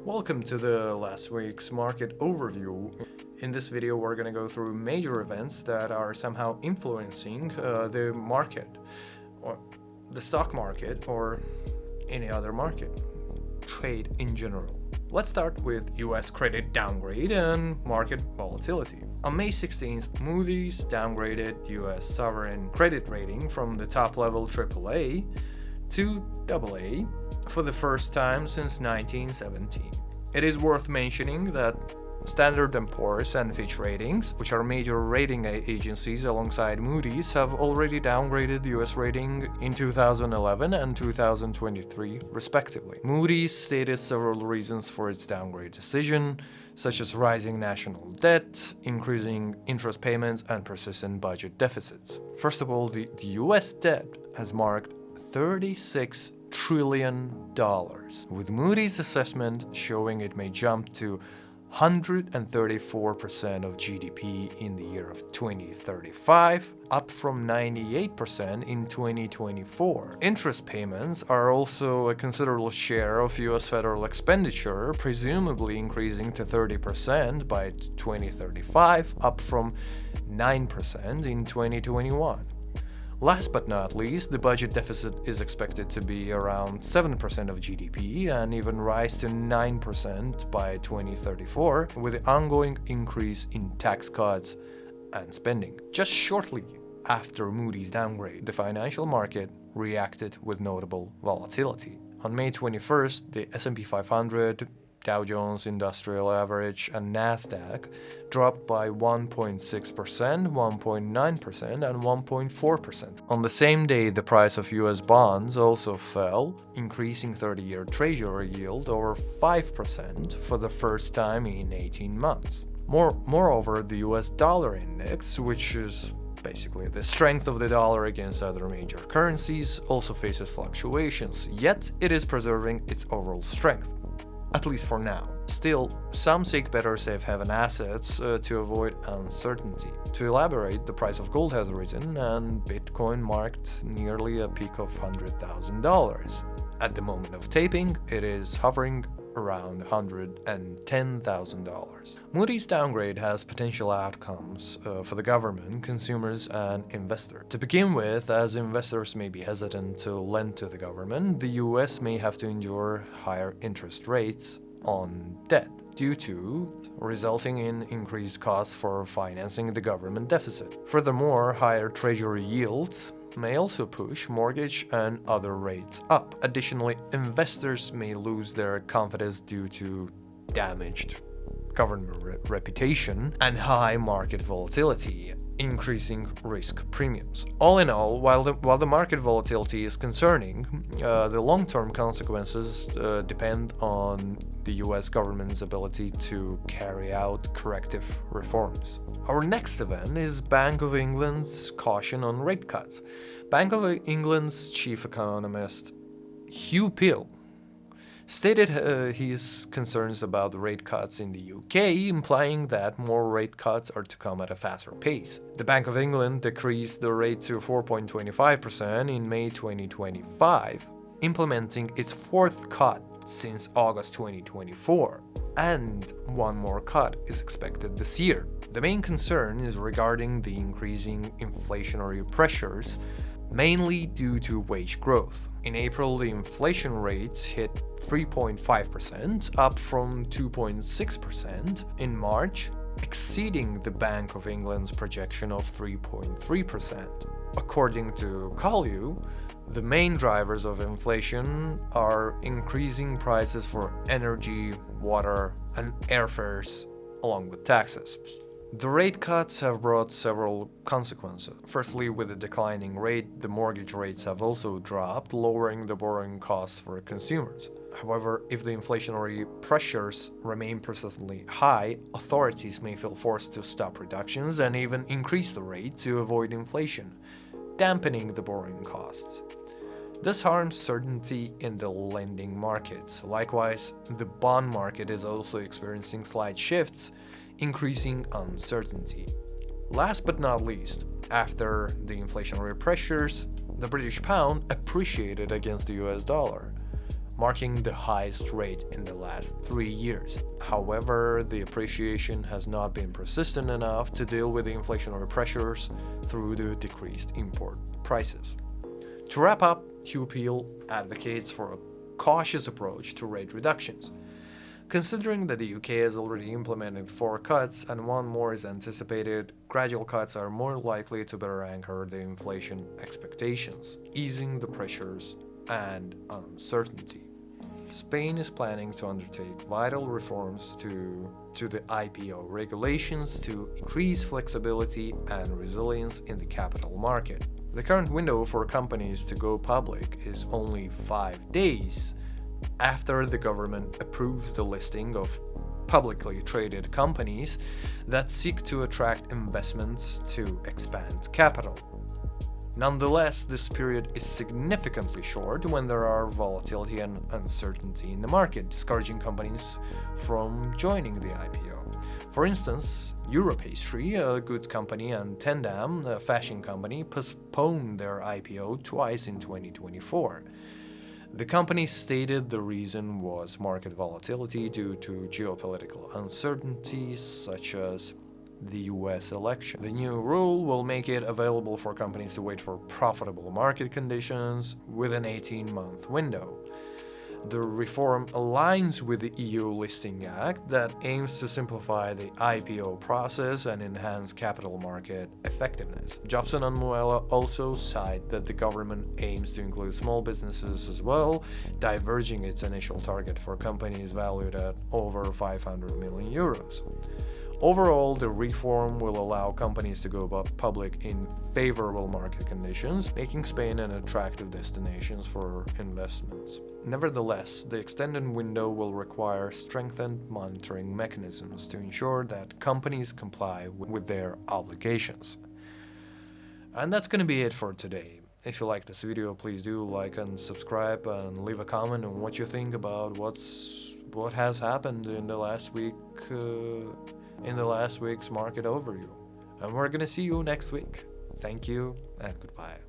Welcome to the last week's market overview. In this video, we're going to go through major events that are somehow influencing the market, or the stock market, or any other market, trade in general. Let's start with US credit downgrade and market volatility. On May 16th, Moody's downgraded US sovereign credit rating from the top level AAA to AA for the first time since 1917. It is worth mentioning that Standard & Poor's and Fitch Ratings, which are major rating agencies alongside Moody's, have already downgraded the US rating in 2011 and 2023 respectively. Moody's stated several reasons for its downgrade decision, such as rising national debt, increasing interest payments, and persistent budget deficits. First of all, the US debt has marked $36 trillion, with Moody's assessment showing it may jump to 134% of GDP in the year of 2035, up from 98% in 2024. Interest payments are also a considerable share of US federal expenditure, presumably increasing to 30% by 2035, up from 9% in 2021. Last but not least, the budget deficit is expected to be around 7% of GDP and even rise to 9% by 2034, with the ongoing increase in tax cuts and spending. Just shortly after Moody's downgrade, the financial market reacted with notable volatility. On May 21st, the S&P 500, Dow Jones Industrial Average, and Nasdaq dropped by 1.6%, 1.9%, and 1.4%. On the same day, the price of US bonds also fell, increasing 30-year Treasury yield over 5% for the first time in 18 months. Moreover, the US dollar index, which is basically the strength of the dollar against other major currencies, also faces fluctuations, yet it is preserving its overall strength. At least for now. Still, some seek better safe haven assets to avoid uncertainty. To elaborate, the price of gold has risen and Bitcoin marked nearly a peak of $100,000. At the moment of taping, it is hovering around $110,000. Moody's downgrade has potential outcomes for the government, consumers, and investors. To begin with, as investors may be hesitant to lend to the government, the US may have to endure higher interest rates on debt due to resulting in increased costs for financing the government deficit. Furthermore, higher treasury yields may also push mortgage and other rates up. Additionally, investors may lose their confidence due to damaged government reputation and high market volatility, increasing risk premiums. All in all, while the market volatility is concerning, the long-term consequences depend on the US government's ability to carry out corrective reforms. Our next event is Bank of England's caution on rate cuts. Bank of England's chief economist, Hugh Peel, stated his concerns about the rate cuts in the UK, implying that more rate cuts are to come at a faster pace. The Bank of England decreased the rate to 4.25% in May 2025, implementing its fourth cut since August 2024, and one more cut is expected this year. The main concern is regarding the increasing inflationary pressures, mainly due to wage growth. In April, the inflation rate hit 3.5%, up from 2.6% in March, exceeding the Bank of England's projection of 3.3%. According to Collier, the main drivers of inflation are increasing prices for energy, water, and airfares, along with taxes. The rate cuts have brought several consequences. Firstly, with the declining rate, the mortgage rates have also dropped, lowering the borrowing costs for consumers. However, if the inflationary pressures remain persistently high, authorities may feel forced to stop reductions and even increase the rate to avoid inflation, dampening the borrowing costs. This harms certainty in the lending markets. Likewise, the bond market is also experiencing slight shifts, increasing uncertainty. Last but not least, after the inflationary pressures, the British pound appreciated against the US dollar. marking the highest rate in the last 3 years. However, the appreciation has not been persistent enough to deal with the inflationary pressures through the decreased import prices. To wrap up, Hugh Peel advocates for a cautious approach to rate reductions. Considering that the UK has already implemented 4 cuts and 1 more is anticipated, gradual cuts are more likely to better anchor the inflation expectations, easing the pressures and uncertainty. Spain is planning to undertake vital reforms to the IPO regulations to increase flexibility and resilience in the capital market. The current window for companies to go public is only 5 days after the government approves the listing of publicly traded companies that seek to attract investments to expand capital. Nonetheless, this period is significantly short when there are volatility and uncertainty in the market, discouraging companies from joining the IPO. For instance, Europastry, a goods company, and Tendam, a fashion company, postponed their IPO twice in 2024. The company stated the reason was market volatility due to geopolitical uncertainties such as the US election. The new rule will make it available for companies to wait for profitable market conditions with an 18-month window. The reform aligns with the EU Listing Act that aims to simplify the IPO process and enhance capital market effectiveness. Jobson and Muela also cite that the government aims to include small businesses as well, diverging its initial target for companies valued at over 500 million euros. Overall, the reform will allow companies to go public in favorable market conditions, making Spain an attractive destination for investments. Nevertheless, the extended window will require strengthened monitoring mechanisms to ensure that companies comply with their obligations. And that's going to be it for today. If you like this video, please do like and subscribe and leave a comment on what you think about what has happened in the last week. In the last week's market overview. And we're gonna see you next week. Thank you and goodbye.